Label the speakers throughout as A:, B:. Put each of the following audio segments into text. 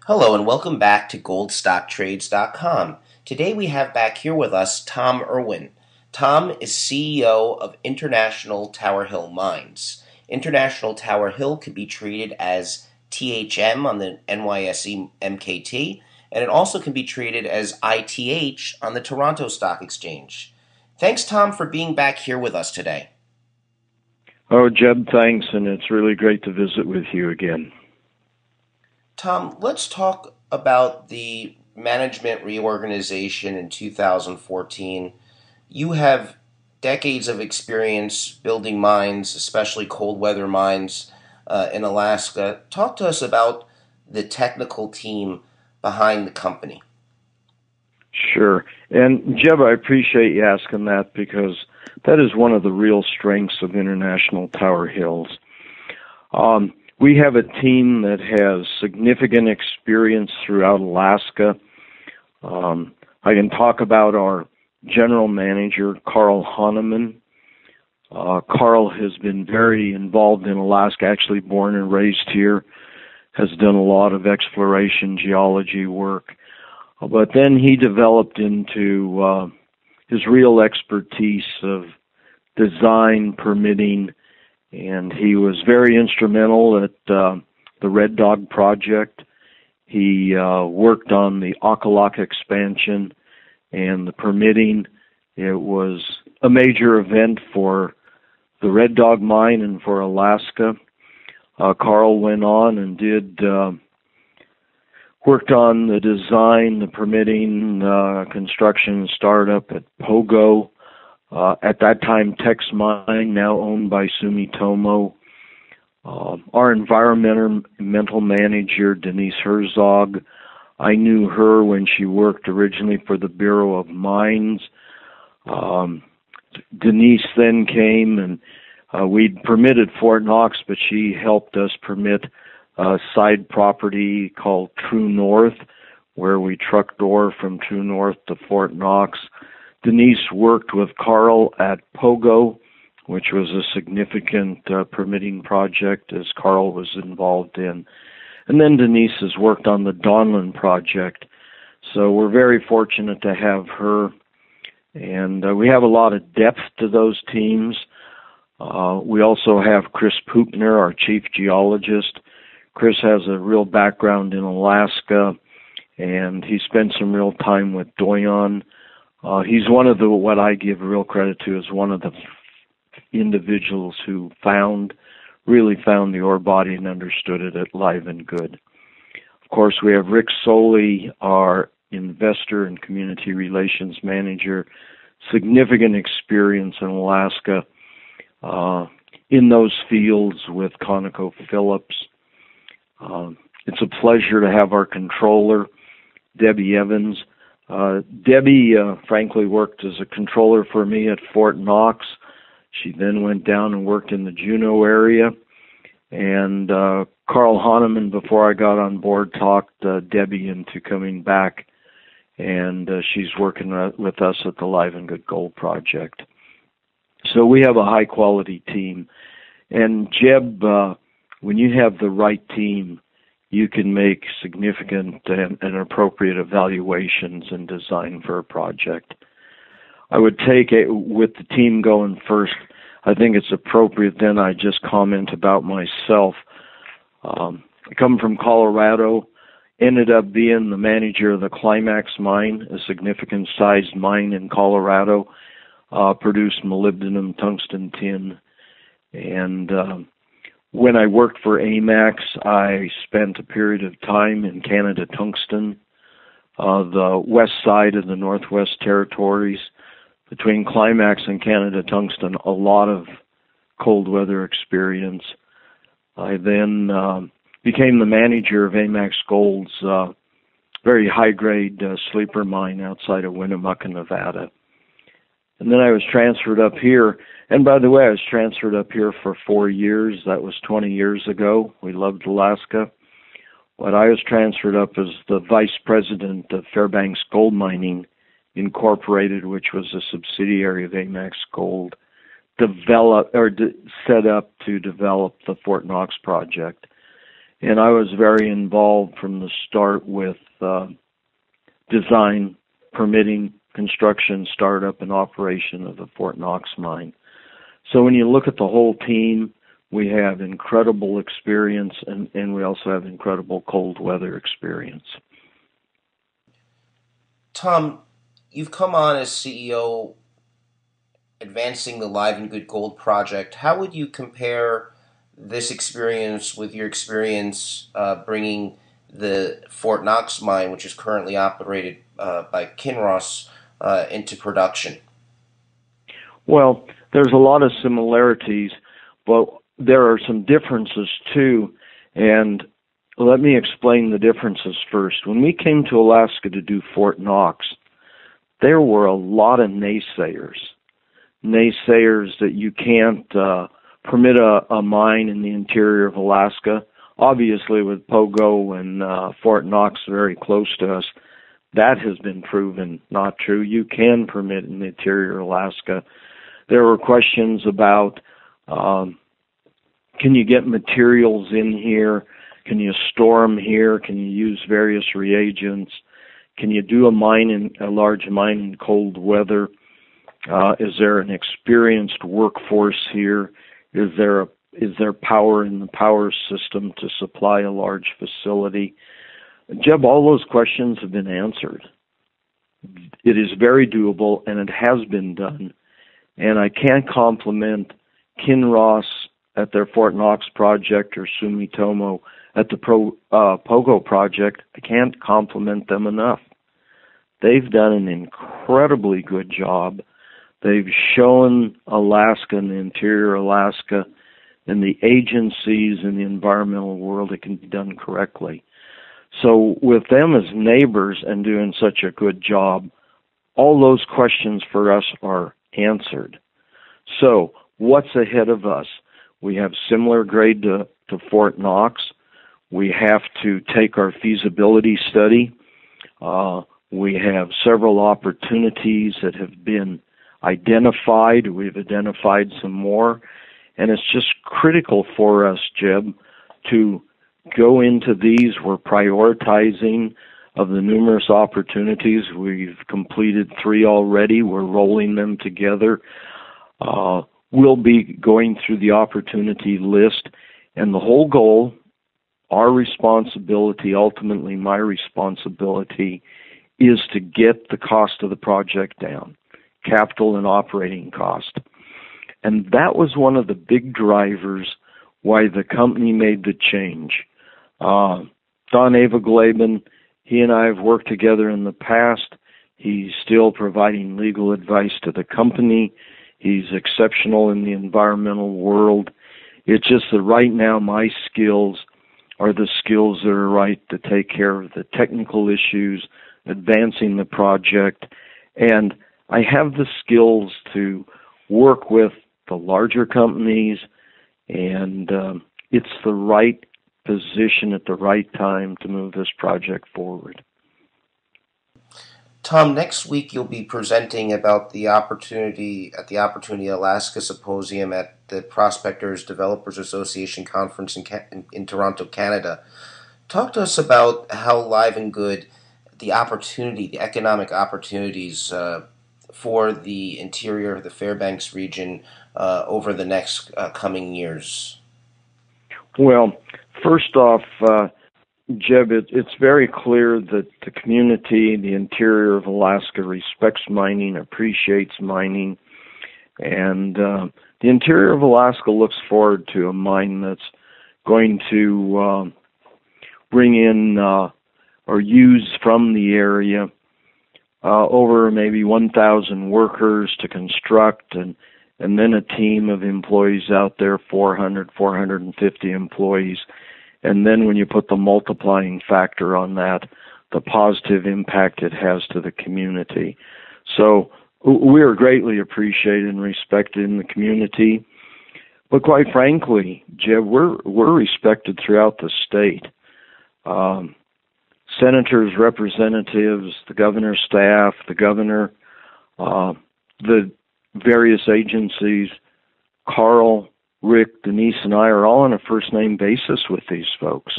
A: Hello and welcome back to goldstocktrades.com. Today we have back here with us Tom Irwin. Tom is CEO of International Tower Hill Mines. International Tower Hill can be traded as THM on the NYSE MKT, and it also can be traded as ITH on the Toronto Stock Exchange. Thanks, Tom, for being back here with us today.
B: Oh, Jeb, thanks, and it's really great to visit with you again.
A: Tom, let's talk about the management reorganization in 2014. You have decades of experience building mines, especially cold weather mines in Alaska. Talk to us about the technical team behind the company.
B: Sure. And Jeb, I appreciate you asking that because that is one of the real strengths of International Tower Hills. We have a team that has significant experience throughout Alaska. I can talk about our general manager, Carl Hahnemann. Carl has been very involved in Alaska, actually born and raised here, has done a lot of exploration geology work. But then he developed into his real expertise of design, permitting, and he was very instrumental at the Red Dog project. He worked on the Akalaka expansion and the permitting. It was a major event for the Red Dog mine and for Alaska. Carl went on and worked on the design, the permitting, construction, startup at Pogo. At that time, Tex Mine, now owned by Sumitomo. Our environmental manager, Denise Herzog, I knew her when she worked originally for the Bureau of Mines. Denise then came and we'd permitted Fort Knox, but she helped us permit a side property called True North, where we trucked ore from True North to Fort Knox. Denise worked with Carl at Pogo, which was a significant permitting project as Carl was involved in. And then Denise has worked on the Donlin project. So we're very fortunate to have her. And we have a lot of depth to those teams. We also have Chris Poopner, our chief geologist. Chris has a real background in Alaska, and he spent some real time with Doyon. He's one of what I give real credit to is one of the individuals who really found the ore body and understood it at Livengood. Of course, we have Rick Soley, our investor and community relations manager, significant experience in Alaska in those fields with ConocoPhillips. It's a pleasure to have our controller, Debbie Evans. Debbie, frankly, worked as a controller for me at Fort Knox. She then went down and worked in the Juneau area. And Carl Hahnemann, before I got on board, talked Debbie into coming back. And she's working with us at the Livengood Gold Project. So we have a high-quality team. And Jeb, when you have the right team, you can make significant and appropriate evaluations and design for a project. I would take it with the team going first. I think it's appropriate then I just comment about myself. I come from Colorado, ended up being the manager of the Climax Mine, a significant sized mine in Colorado, produced molybdenum, tungsten, tin, and when I worked for AMAX, I spent a period of time in Canada Tungsten, the west side of the Northwest Territories. Between Climax and Canada Tungsten, a lot of cold weather experience. I then became the manager of AMAX Gold's very high-grade sleeper mine outside of Winnemucca, Nevada. And then I was transferred up here. And by the way, I was transferred up here for 4 years. That was 20 years ago. We loved Alaska. But I was transferred up as the vice president of Fairbanks Gold Mining Incorporated, which was a subsidiary of AMAX Gold, set up to develop the Fort Knox project. And I was very involved from the start with design, permitting, construction, startup, and operation of the Fort Knox mine. So when you look at the whole team, we have incredible experience, and we also have incredible cold weather experience.
A: Tom, you've come on as CEO advancing the Livengood Gold project. How would you compare this experience with your experience bringing the Fort Knox mine, which is currently operated by Kinross, into production?
B: Well, there's a lot of similarities, but there are some differences too, and let me explain the differences first. When we came to Alaska to do Fort Knox, there were a lot of naysayers that you can't permit a mine in the interior of Alaska. Obviously, with Pogo and Fort Knox very close to us, that has been proven not true. You can permit in the interior of Alaska. There were questions about can you get materials in here? Can you store them here? Can you use various reagents? Can you do a large mine in cold weather? Is there an experienced workforce here? Is there power in the power system to supply a large facility? Jeb, all those questions have been answered. It is very doable, and it has been done. And I can't compliment Kinross at their Fort Knox project or Sumitomo at the Pogo project. I can't compliment them enough. They've done an incredibly good job. They've shown Alaska and the interior Alaska and the agencies in the environmental world it can be done correctly. So with them as neighbors and doing such a good job, all those questions for us are answered. So what's ahead of us? We have similar grade to Fort Knox. We have to take our feasibility study. We have several opportunities that have been identified. We've identified some more. And it's just critical for us, Jeb, to go into these. We're prioritizing of the numerous opportunities. We've completed 3 already. We're rolling them together. We'll be going through the opportunity list. And the whole goal, our responsibility, ultimately my responsibility, is to get the cost of the project down, capital and operating cost. And that was one of the big drivers why the company made the change. Don Aveglaben, he and I have worked together in the past. He's still providing legal advice to the company. He's exceptional in the environmental world. It's just that right now my skills are the skills that are right to take care of the technical issues, advancing the project, and I have the skills to work with the larger companies, and it's the right position at the right time to move this project forward.
A: Tom, next week you'll be presenting about the opportunity at the Opportunity Alaska Symposium at the Prospectors Developers Association Conference in Toronto, Canada. Talk to us about how Livengood, the economic opportunities for the interior of the Fairbanks region over the next coming years.
B: Well, first off, Jeb, it's very clear that the community, the interior of Alaska, respects mining, appreciates mining, and the interior of Alaska looks forward to a mine that's going to bring in or use from the area over maybe 1,000 workers to construct, and then a team of employees out there, 450 employees. And then when you put the multiplying factor on that, the positive impact it has to the community. So we are greatly appreciated and respected in the community. But quite frankly, Jeb, we're respected throughout the state. Senators, representatives, the governor's staff, the governor, the various agencies, Carl, Rick, Denise, and I are all on a first-name basis with these folks.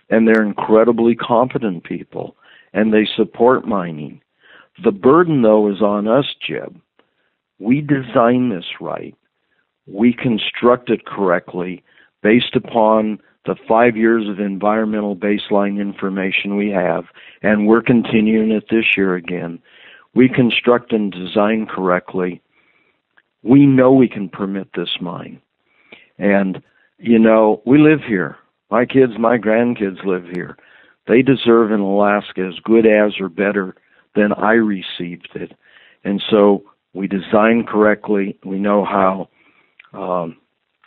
B: And they're incredibly competent people, and they support mining. The burden, though, is on us, Jeb. We design this right. We construct it correctly based upon the 5 years of environmental baseline information we have, and we're continuing it this year again. We construct and design correctly. We know we can permit this mine. And, you know, we live here. My kids, my grandkids live here. They deserve in Alaska as good as or better than I received it. And so we design correctly. We know how.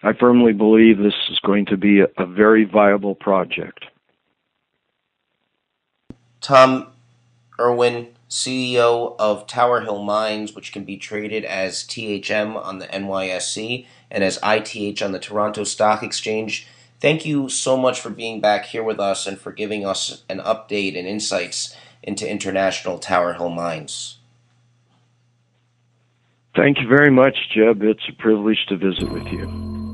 B: I firmly believe this is going to be a very viable project.
A: Tom Irwin, CEO of Tower Hill Mines, which can be traded as THM on the NYSE and as ITH on the Toronto Stock Exchange. Thank you so much for being back here with us and for giving us an update and insights into International Tower Hill Mines.
B: Thank you very much, Jeb. It's a privilege to visit with you.